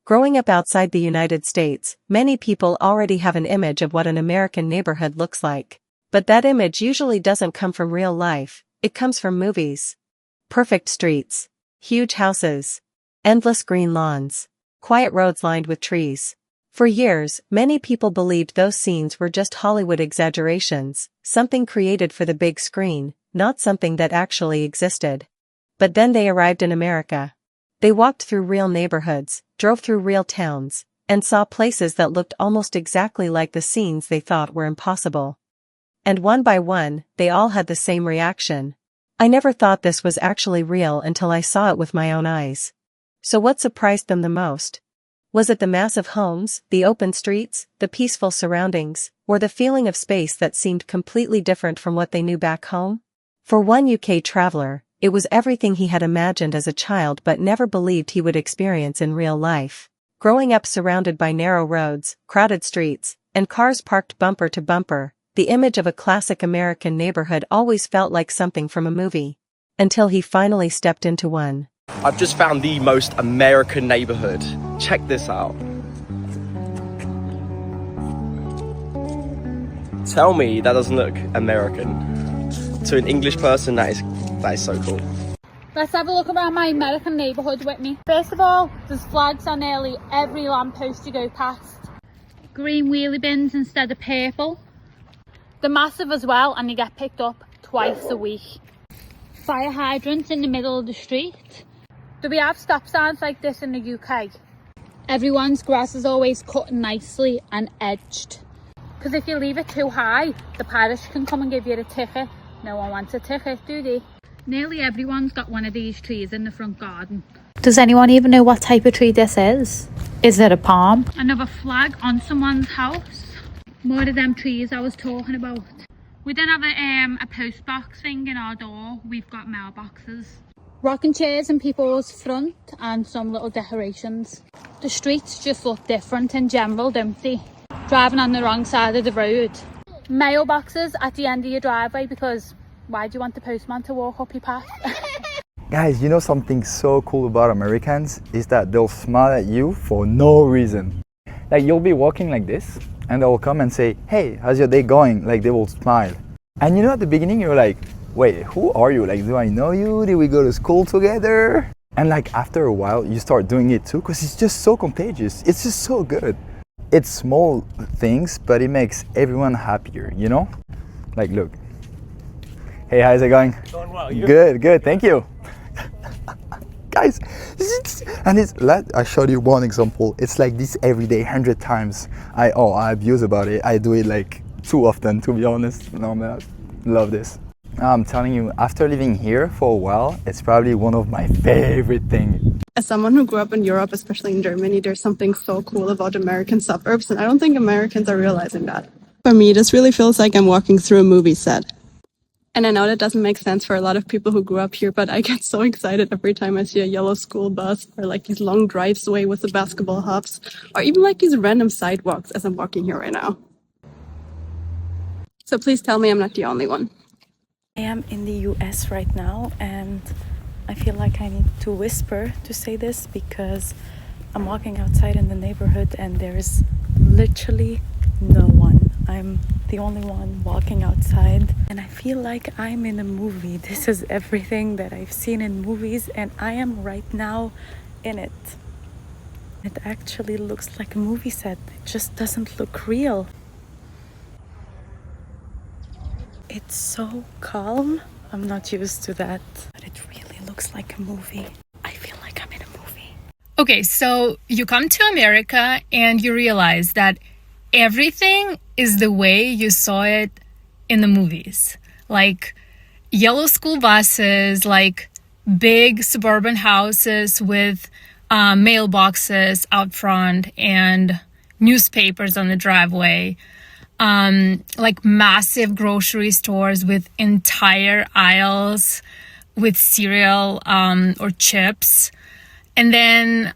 Growing up outside the United States, many people already have an image of what an American neighborhood looks like. But that image usually doesn't come from real life, it comes from movies. Perfect streets, huge houses, endless green lawns, quiet roads lined with trees. For years, many people believed those scenes were just Hollywood exaggerations, something created for the big screen, not something that actually existed. But then they arrived in America. They walked through real neighborhoods, drove through real towns, and saw places that looked almost exactly like the scenes they thought were impossible. And one by one, they all had the same reaction. I never thought this was actually real until I saw it with my own eyes. So what surprised them the most? Was it the massive homes, the open streets, the peaceful surroundings, or the feeling of space that seemed completely different from what they knew back home? For one UK traveler, it was everything he had imagined as a child but never believed he would experience in real life. Growing up surrounded by narrow roads, crowded streets, and cars parked bumper to bumper, the image of a classic American neighborhood always felt like something from a movie. Until he finally stepped into one. I've just found the most American neighborhood. Check this out. Tell me that doesn't look American. To an English person, that is so cool. Let's have a look around my American neighbourhood with me. First of all, there's flags on nearly every lamppost you go past. Green wheelie bins instead of purple. They're massive as well, and you get picked up twice a week. Fire hydrants in the middle of the street. Do we have stop signs like this in the UK? Everyone's grass is always cut nicely and edged. Because if you leave it too high, the parish can come and give you a ticket. No one wants a ticket, do they? Nearly everyone's got one of these trees in the front garden. Does anyone even know what type of tree this is? Is it a palm? Another flag on someone's house. More of them trees I was talking about. We don't have a post box thing in our door. We've got mailboxes. Rocking chairs in people's front and some little decorations. The streets just look different in general, don't they? Driving on the wrong side of the road. Mailboxes at the end of your driveway, because why do you want the postman to walk up your path? Guys, you know something so cool about Americans is that they'll smile at you for no reason. Like you'll be walking like this and they'll come and say, "Hey, how's your day going?" Like they will smile. And you know, at the beginning you're like, wait, who are you? Like, do I know you? Did we go to school together? And like after a while you start doing it too, because it's just so contagious. It's just so good. It's small things, but it makes everyone happier, you know? Like, look. Hey, how's it going? Going well. You? Good, thank you. Guys, I showed you one example. It's like this every day, 100 times. I abuse about it. I do it like too often, to be honest. No, man, I love this. I'm telling you, after living here for a while, it's probably one of my favorite things. As someone who grew up in Europe, especially in Germany, there's something so cool about American suburbs, and I don't think Americans are realizing that. For me, this really feels like I'm walking through a movie set. And I know that doesn't make sense for a lot of people who grew up here, but I get so excited every time I see a yellow school bus, or like these long drives away with the basketball hubs, or even like these random sidewalks as I'm walking here right now. So please tell me I'm not the only one. I am in the US right now, and I feel like I need to whisper to say this because I'm walking outside in the neighborhood and there is literally no one. I'm the only one walking outside and I feel like I'm in a movie. This is everything that I've seen in movies and I am right now in it. It actually looks like a movie set. It just doesn't look real. It's so calm. I'm not used to that, but it really looks like a movie. I feel like I'm in a movie. Okay, so you come to America and you realize that everything is the way you saw it in the movies. Like yellow school buses, like big suburban houses with mailboxes out front and newspapers on the driveway. Like massive grocery stores with entire aisles with cereal or chips, and then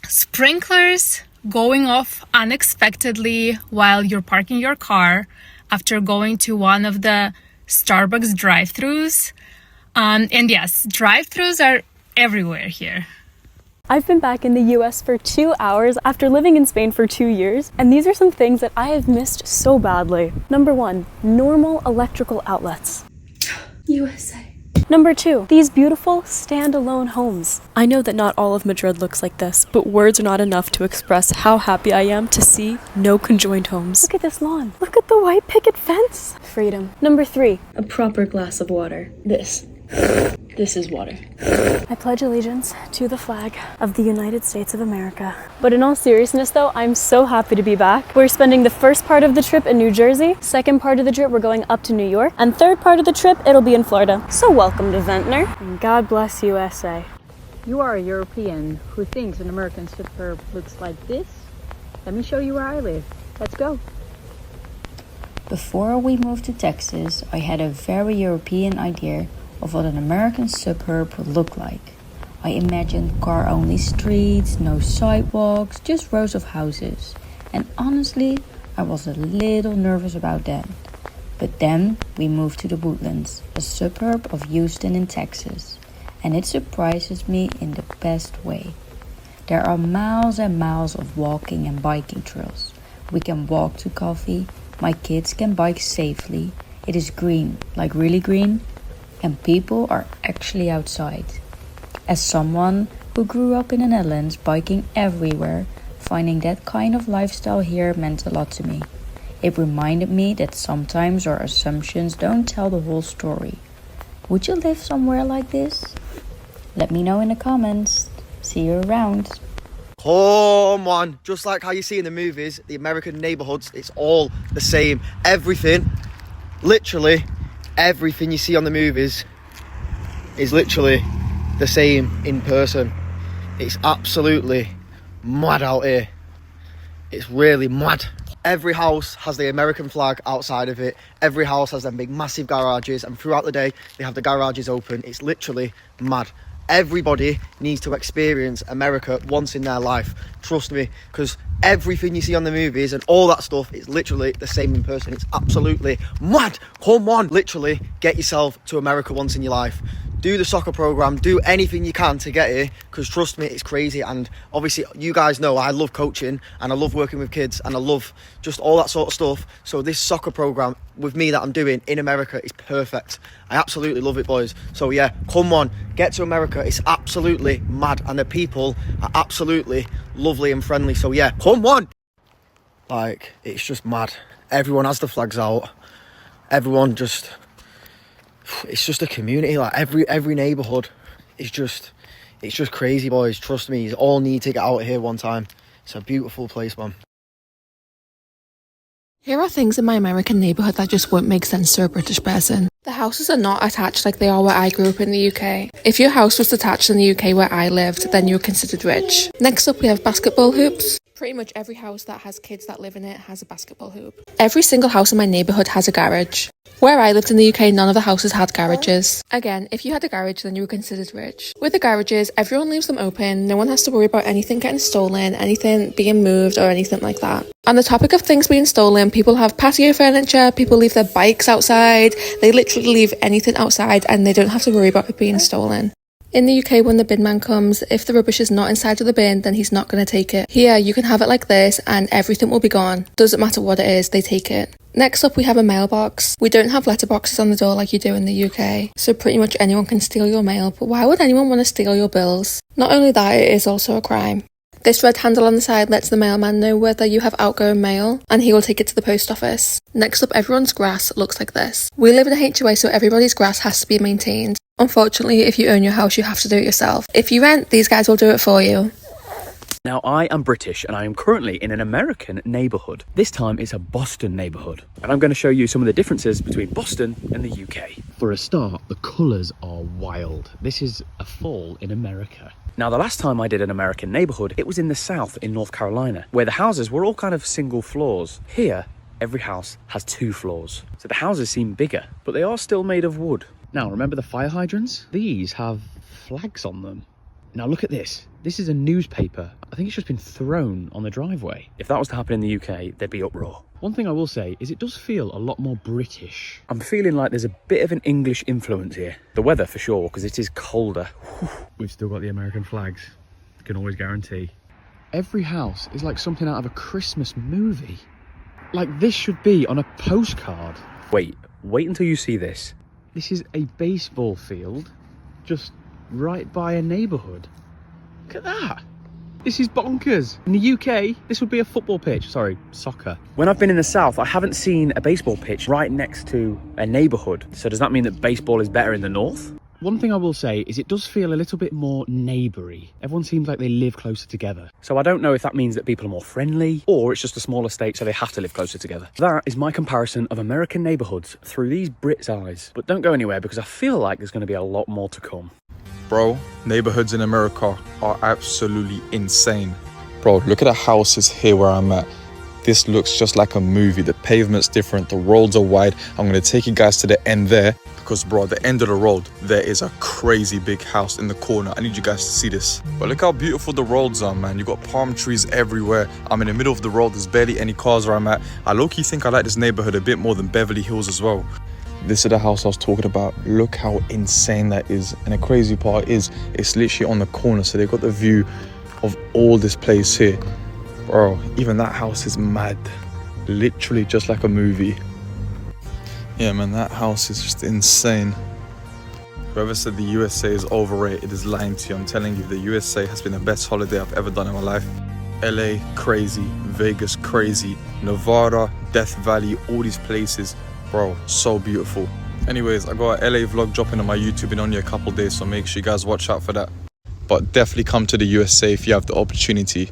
sprinklers going off unexpectedly while you're parking your car after going to one of the Starbucks drive-thrus. And yes, drive-thrus are everywhere here. I've been back in the US for 2 hours after living in Spain for 2 years, and these are some things that I have missed so badly. Number 1, normal electrical outlets. USA. Number 2, these beautiful standalone homes. I know that not all of Madrid looks like this, but words are not enough to express how happy I am to see no conjoined homes. Look at this lawn. Look at the white picket fence. Freedom. Number 3, a proper glass of water. This is water. I pledge allegiance to the flag of the United States of America. But in all seriousness though, I'm so happy to be back. We're spending the first part of the trip in New Jersey, second part of the trip we're going up to New York, and third part of the trip it'll be in Florida. So welcome to Ventnor, and God bless USA. You are a European who thinks an American suburb looks like this? Let me show you where I live. Let's go. Before we moved to Texas, I had a very European idea of what an American suburb would look like. I imagined car-only streets, no sidewalks, just rows of houses. And honestly, I was a little nervous about that. But then we moved to the Woodlands, a suburb of Houston in Texas. And it surprises me in the best way. There are miles and miles of walking and biking trails. We can walk to coffee, my kids can bike safely. It is green, like really green. And people are actually outside. As someone who grew up in the Netherlands biking everywhere, finding that kind of lifestyle here meant a lot to me. It reminded me that sometimes our assumptions don't tell the whole story. Would you live somewhere like this? Let me know in the comments. See you around. Come on, just like how you see in the movies, the American neighborhoods, it's all the same. Everything, literally everything you see on the movies is literally the same in person. It's absolutely mad out here. It's really mad. Every house has the American flag outside of it. Every house has them big massive garages, and throughout the day they have the garages open. It's literally mad. Everybody needs to experience America once in their life. Trust me, because everything you see on the movies and all that stuff is literally the same in person. It's absolutely mad. Come on, literally get yourself to America once in your life. Do the soccer program, do anything you can to get here, because trust me, it's crazy. And obviously you guys know I love coaching and I love working with kids and I love just all that sort of stuff. So this soccer program with me that I'm doing in America is perfect. I absolutely love it, boys. So yeah, come on, get to America. It's absolutely mad and the people are absolutely lovely and friendly. So yeah, come on. Like, it's just mad. Everyone has the flags out. Everyone just... It's just a community. Like every neighborhood is just, it's just crazy, boys. Trust me, you all need to get out here one time. It's a beautiful place, man. Here are things in my American neighbourhood that just won't make sense to a British person. The houses are not attached like they are where I grew up in the UK. If your house was detached in the UK where I lived, then you were considered rich. Next up we have basketball hoops. Pretty much every house that has kids that live in it has a basketball hoop. Every single house in my neighbourhood has a garage. Where I lived in the UK, none of the houses had garages. Again, if you had a garage, then you were considered rich. With the garages, everyone leaves them open. No one has to worry about anything getting stolen, anything being moved or anything like that. On the topic of things being stolen, people have patio furniture, people leave their bikes outside. They literally leave anything outside and they don't have to worry about it being stolen. In the UK, when the bin man comes, if the rubbish is not inside of the bin, then he's not going to take it. Here, you can have it like this and everything will be gone. Doesn't matter what it is, they take it. Next up, we have a mailbox. We don't have letterboxes on the door like you do in the UK, so pretty much anyone can steal your mail, but why would anyone want to steal your bills? Not only that, it is also a crime. This red handle on the side lets the mailman know whether you have outgoing mail, and he will take it to the post office. Next up, everyone's grass looks like this. We live in a HOA, so everybody's grass has to be maintained. Unfortunately, if you own your house, you have to do it yourself. If you rent, these guys will do it for you. Now, I am British and I am currently in an American neighbourhood. This time it's a Boston neighbourhood. And I'm going to show you some of the differences between Boston and the UK. For a start, the colours are wild. This is a fall in America. Now, the last time I did an American neighbourhood, it was in the South in North Carolina, where the houses were all kind of single floors. Here, every house has 2 floors. So the houses seem bigger, but they are still made of wood. Now, remember the fire hydrants? These have flags on them. Now look at this. This is a newspaper. I think it's just been thrown on the driveway. If that was to happen in the UK, there'd be uproar. One thing I will say is it does feel a lot more British. I'm feeling like there's a bit of an English influence here. The weather for sure, because it is colder. We've still got the American flags. I can always guarantee. Every house is like something out of a Christmas movie. Like this should be on a postcard. Wait until you see this. This is a baseball field just right by a neighbourhood. Look at that. This is bonkers. In the UK, this would be a football pitch. Sorry, soccer. When I've been in the South, I haven't seen a baseball pitch right next to a neighbourhood. So does that mean that baseball is better in the North? One thing I will say is it does feel a little bit more neighboury. Everyone seems like they live closer together. So I don't know if that means that people are more friendly or it's just a smaller state so they have to live closer together. That is my comparison of American neighbourhoods through these Brits' eyes. But don't go anywhere because I feel like there's going to be a lot more to come. Bro, neighborhoods in America are absolutely insane. Bro, look at the houses here where I'm at. This looks just like a movie. The pavement's different, the roads are wide. I'm gonna take you guys to the end there because bro, at the end of the road, there is a crazy big house in the corner. I need you guys to see this. But look how beautiful the roads are, man. You got palm trees everywhere. I'm in the middle of the road, there's barely any cars where I'm at. I low-key think I like this neighborhood a bit more than Beverly Hills as well. This is the house I was talking about. Look how insane that is. And the crazy part is, it's literally on the corner. So they've got the view of all this place here. Bro, even that house is mad. Literally just like a movie. Yeah, man, that house is just insane. Whoever said the USA is overrated is lying to you. I'm telling you, the USA has been the best holiday I've ever done in my life. LA, crazy. Vegas, crazy. Nevada, Death Valley, all these places. Bro, so beautiful. Anyways, I got an LA vlog dropping on my YouTube in only a couple days, so make sure you guys watch out for that. But definitely come to the USA if you have the opportunity.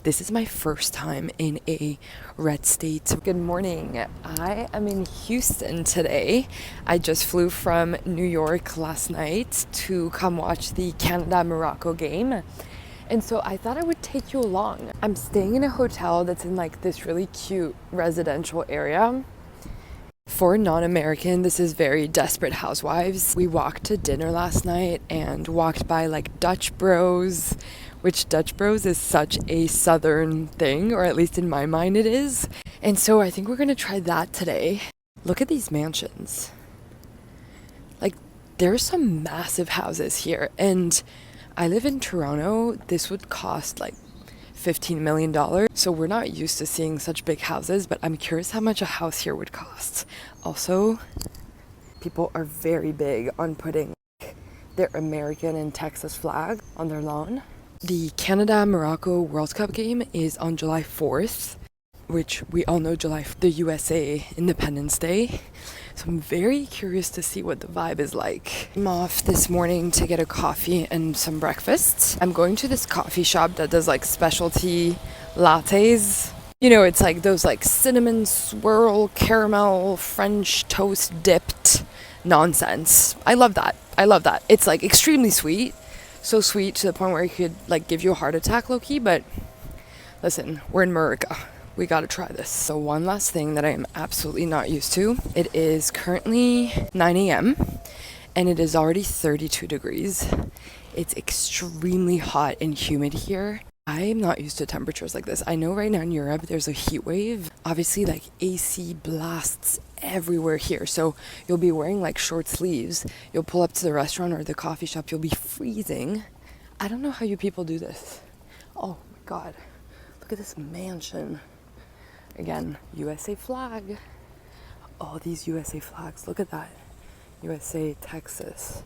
This is my first time in a red state. Good morning. I am in Houston today. I just flew from New York last night to come watch the Canada-Morocco game. And so I thought I would take you along. I'm staying in a hotel that's in like this really cute residential area. For a non-American, this is very Desperate Housewives. We walked to dinner last night and walked by like Dutch Bros, which Dutch Bros is such a southern thing, or at least in my mind it is. And so I think we're gonna try that today. Look at these mansions. Like, there's some massive houses here, and I live in Toronto. This would cost like $15 million. So we're not used to seeing such big houses, but I'm curious how much a house here would cost. Also, people are very big on putting their American and Texas flag on their lawn. The Canada-Morocco World Cup game is on July 4th, which we all know the USA Independence Day. So I'm very curious to see what the vibe is like. I'm off this morning to get a coffee and some breakfast. I'm going to this coffee shop that does like specialty lattes. You know, it's like those like cinnamon swirl, caramel, French toast dipped nonsense. I love that. I love that. It's like extremely sweet. So sweet to the point where it could like give you a heart attack low-key, but listen, we're in America. We gotta try this. So one last thing that I am absolutely not used to. It is currently 9 a.m. and it is already 32 degrees. It's extremely hot and humid here. I am not used to temperatures like this. I know right now in Europe there's a heat wave. Obviously like AC blasts everywhere here. So you'll be wearing like short sleeves. You'll pull up to the restaurant or the coffee shop. You'll be freezing. I don't know how you people do this. Oh my God. Look at this mansion. Again, USA flag. All these USA flags. Look at that. USA, Texas.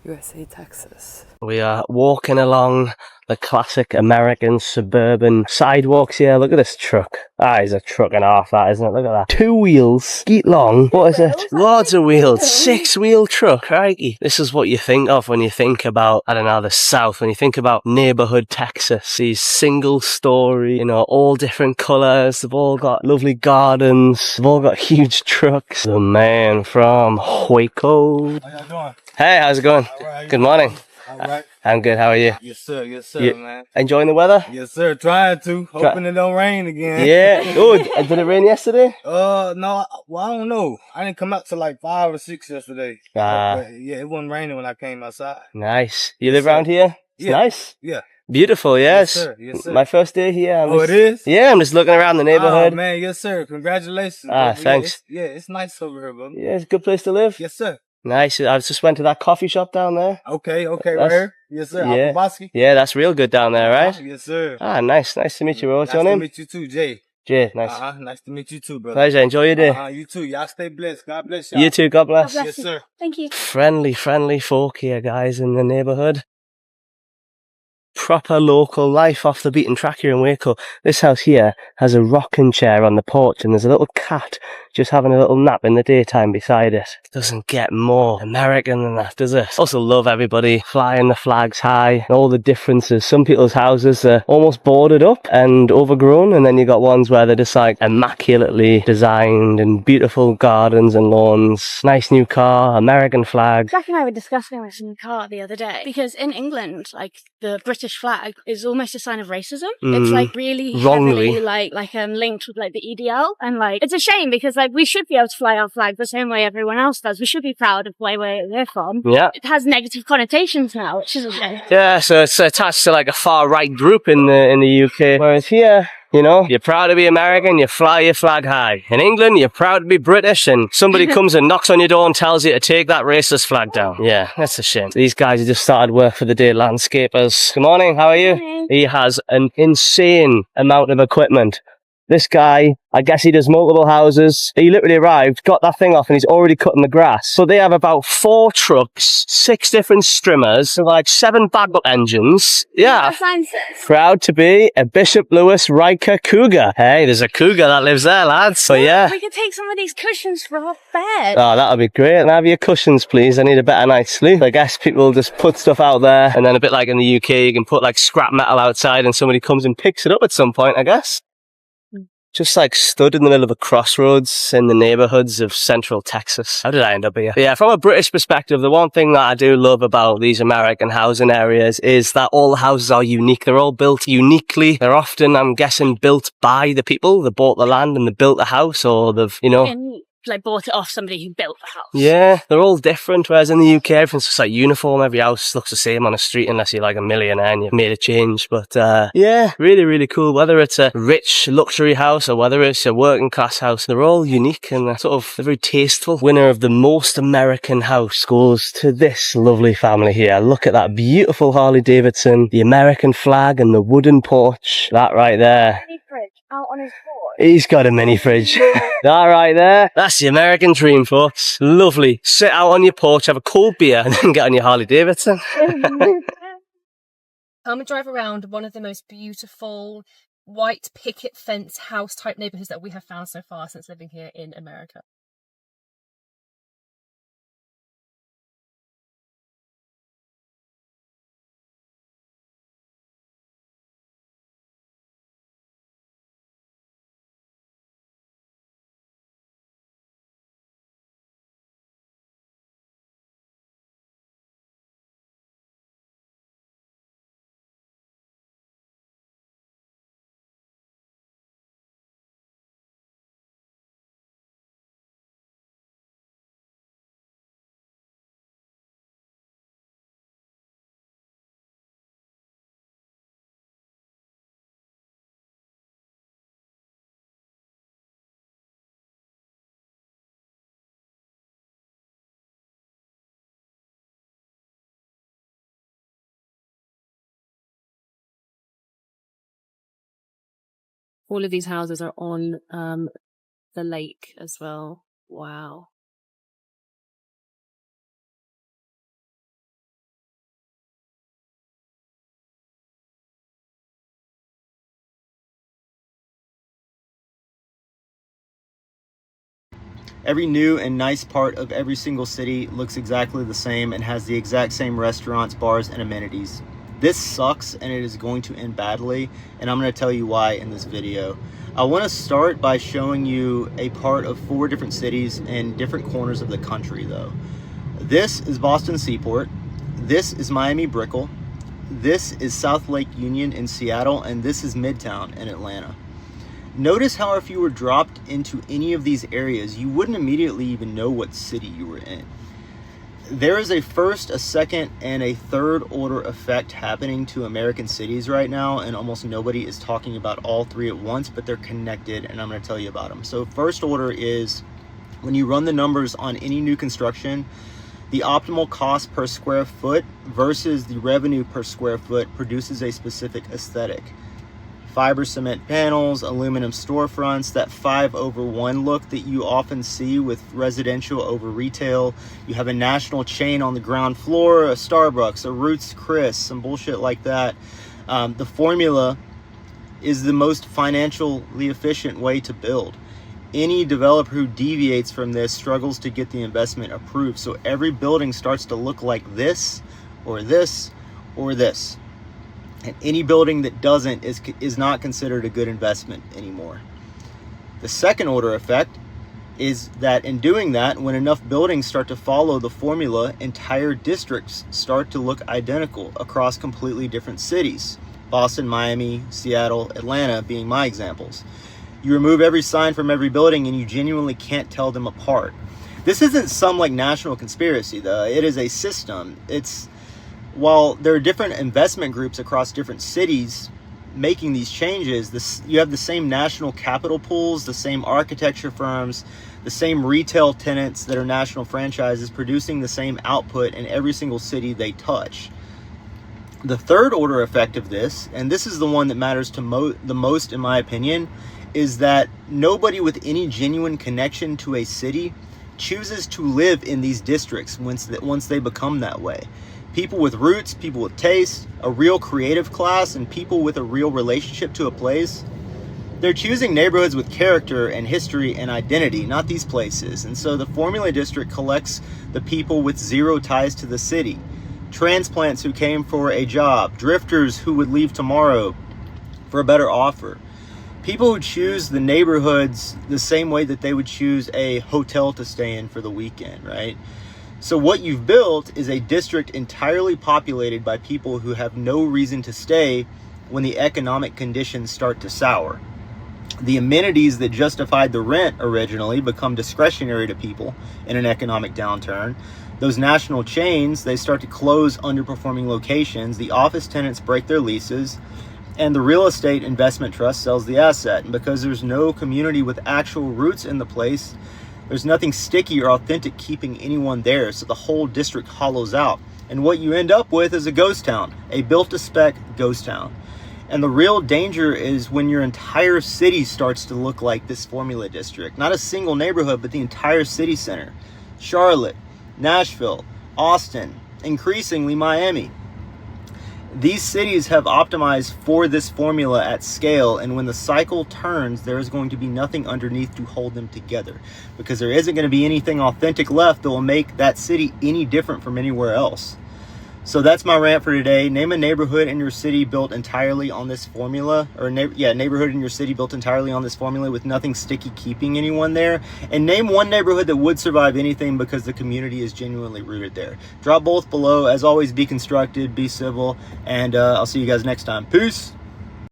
USA, Texas. We are walking along the classic American suburban sidewalks here. Look at this truck. That is a truck and a half, that, isn't it? Look at that. 2 wheels, skeet long. What is it? Loads of wheels. 6-wheel truck. Crikey. This is what you think of when you think about, I don't know, the South. When you think about neighborhood Texas. These single story, you know, all different colors. They've all got lovely gardens. They've all got huge trucks. The man from Waco. How y'all doing? Hey, how's it going? All right. Good morning. All right. I'm good. How are you? Yes, sir. Yes, sir, man. Enjoying the weather? Yes, sir. Trying to. Hoping it don't rain again. Yeah. Good. Did it rain yesterday? No. Well, I don't know. I didn't come out till like 5 or 6 yesterday. But yeah, it wasn't raining when I came outside. Nice. You live around here? It's nice. Yeah. Beautiful, yes. Yes, sir. Yes, sir. My first day here. It is? Yeah, I'm just looking around the neighborhood. Oh, man. Yes, sir. Congratulations. Thanks. Yeah, it's nice over here, bro. Yeah, it's a good place to live. Yes, sir. Nice. I just went to that coffee shop down there. Okay, right here. Yes, sir. Yeah. Alphabosky. Yeah, that's real good down there, right? Yes, sir. Ah, nice. Nice to meet you. What's your Nice to name? meet you too, Jay. Jay, nice. Nice to meet you too, brother. Pleasure. Enjoy your day. You too. Y'all stay blessed. God bless y'all. You too. God bless. God bless you. Yes, sir. Thank you. Friendly folk here, guys, in the neighbourhood. Proper local life off the beaten track here in Waco. This house here has a rocking chair on the porch and there's a little cat just having a little nap in the daytime beside it. Doesn't get more American than that, does it? Also love everybody flying the flags high and all the differences. Some people's houses are almost boarded up and overgrown, and then you got ones where they're just like immaculately designed and beautiful gardens and lawns. Nice new car, American flag. Jack and I were discussing this in the car the other day, because in England, like, the British flag is almost a sign of racism. It's like really Wrongly. heavily like linked with like the EDL, and like it's a shame because like we should be able to fly our flag the same way everyone else does. We should be proud of where we're from. Yeah. It has negative connotations now, which is a shame. Yeah, so it's attached to like a far right group in the UK, whereas here, you know, you're proud to be American, you fly your flag high. In England, you're proud to be British, and somebody comes and knocks on your door and tells you to take that racist flag down. Yeah, that's a shame. These guys have just started work for the day, landscapers. Good morning, how are you? Morning. He has an insane amount of equipment. This guy, I guess he does multiple houses. He literally arrived, got that thing off, and he's already cutting the grass. So they have about 4 trucks, 6 different strimmers, like 7 backup engines. Yeah. Proud to be a Bishop Lewis Riker Cougar. Hey, there's a cougar that lives there, lads. So yeah. We could take some of these cushions for our bed. Oh, that'll be great. And have your cushions, please. I need a better night's sleep. I guess people just put stuff out there, and then a bit like in the UK, you can put like scrap metal outside and somebody comes and picks it up at some point, I guess. Just like stood in the middle of a crossroads in the neighborhoods of central Texas. How did I end up here? But yeah, from a British perspective, the one thing that I do love about these American housing areas is that all the houses are unique. They're all built uniquely. They're often, I'm guessing, built by the people that bought the land and they built the house, or they've, you know... And like bought it off somebody who built the house. Yeah, they're all different, whereas in the UK, everything's just like uniform. Every house looks the same on a street unless you're like a millionaire and you've made a change. But yeah, really, really cool. Whether it's a rich luxury house or whether it's a working class house, they're all unique and they're sort of very tasteful. Winner of the most American house goes to this lovely family here. Look at that beautiful Harley Davidson, the American flag and the wooden porch. That right there. Mini fridge out on his porch. He's got a mini fridge. That right there. That's the American dream, folks. Lovely. Sit out on your porch, have a cold beer, and then get on your Harley Davidson. Come and drive around one of the most beautiful white picket fence house type neighborhoods that we have found so far since living here in America. All of these houses are on the lake as well. Wow. Every new and nice part of every single city looks exactly the same and has the exact same restaurants, bars, and amenities. This sucks and it is going to end badly, and I'm going to tell you why in this video. I want to start by showing you a part of 4 different cities in different corners of the country though. This is Boston Seaport, this is Miami Brickell, this is South Lake Union in Seattle, and this is Midtown in Atlanta. Notice how if you were dropped into any of these areas, you wouldn't immediately even know what city you were in. There is a first, a second, and a third order effect happening to American cities right now, and almost nobody is talking about all 3 at once, but they're connected, and I'm going to tell you about them. So first order is when you run the numbers on any new construction, The optimal cost per square foot versus the revenue per square foot produces a specific aesthetic. Fiber cement panels, aluminum storefronts, that 5/1 look that you often see with residential over retail. You have a national chain on the ground floor, a Starbucks, a Ruth's Chris, some bullshit like that. The formula is the most financially efficient way to build. Any developer who deviates from this struggles to get the investment approved. So every building starts to look like this, or this, or this. And any building that doesn't is not considered a good investment anymore. The second order effect is that in doing that, when enough buildings start to follow the formula, entire districts start to look identical across completely different cities. Boston, Miami, Seattle, Atlanta being my examples. You remove every sign from every building and you genuinely can't tell them apart. This isn't some like national conspiracy though. It is a system. While there are different investment groups across different cities making these changes, you have the same national capital pools, the same architecture firms, the same retail tenants that are national franchises producing the same output in every single city they touch. The third order effect of this, and this is the one that matters to the most in my opinion, is that nobody with any genuine connection to a city chooses to live in these districts once they become that way. People with roots, people with taste, a real creative class, and people with a real relationship to a place, they're choosing neighborhoods with character and history and identity, not these places. And so the formula district collects the people with zero ties to the city. Transplants who came for a job, drifters who would leave tomorrow for a better offer. People who choose the neighborhoods the same way that they would choose a hotel to stay in for the weekend, right? So what you've built is a district entirely populated by people who have no reason to stay when the economic conditions start to sour. The amenities that justified the rent originally become discretionary to people in an economic downturn. Those national chains, they start to close underperforming locations. The office tenants break their leases, and the real estate investment trust sells the asset. And because there's no community with actual roots in the place, there's nothing sticky or authentic keeping anyone there, so the whole district hollows out. And what you end up with is a ghost town, a built-to-spec ghost town. And the real danger is when your entire city starts to look like this formula district. Not a single neighborhood, but the entire city center. Charlotte, Nashville, Austin, increasingly Miami. These cities have optimized for this formula at scale, and when the cycle turns, there is going to be nothing underneath to hold them together, because there isn't going to be anything authentic left that will make that city any different from anywhere else. So that's my rant for today. Name a neighborhood in your city built entirely on this formula, or neighborhood in your city built entirely on this formula with nothing sticky keeping anyone there. And name one neighborhood that would survive anything because the community is genuinely rooted there. Drop both below. As always, be constructed, be civil, and I'll see you guys next time. Peace.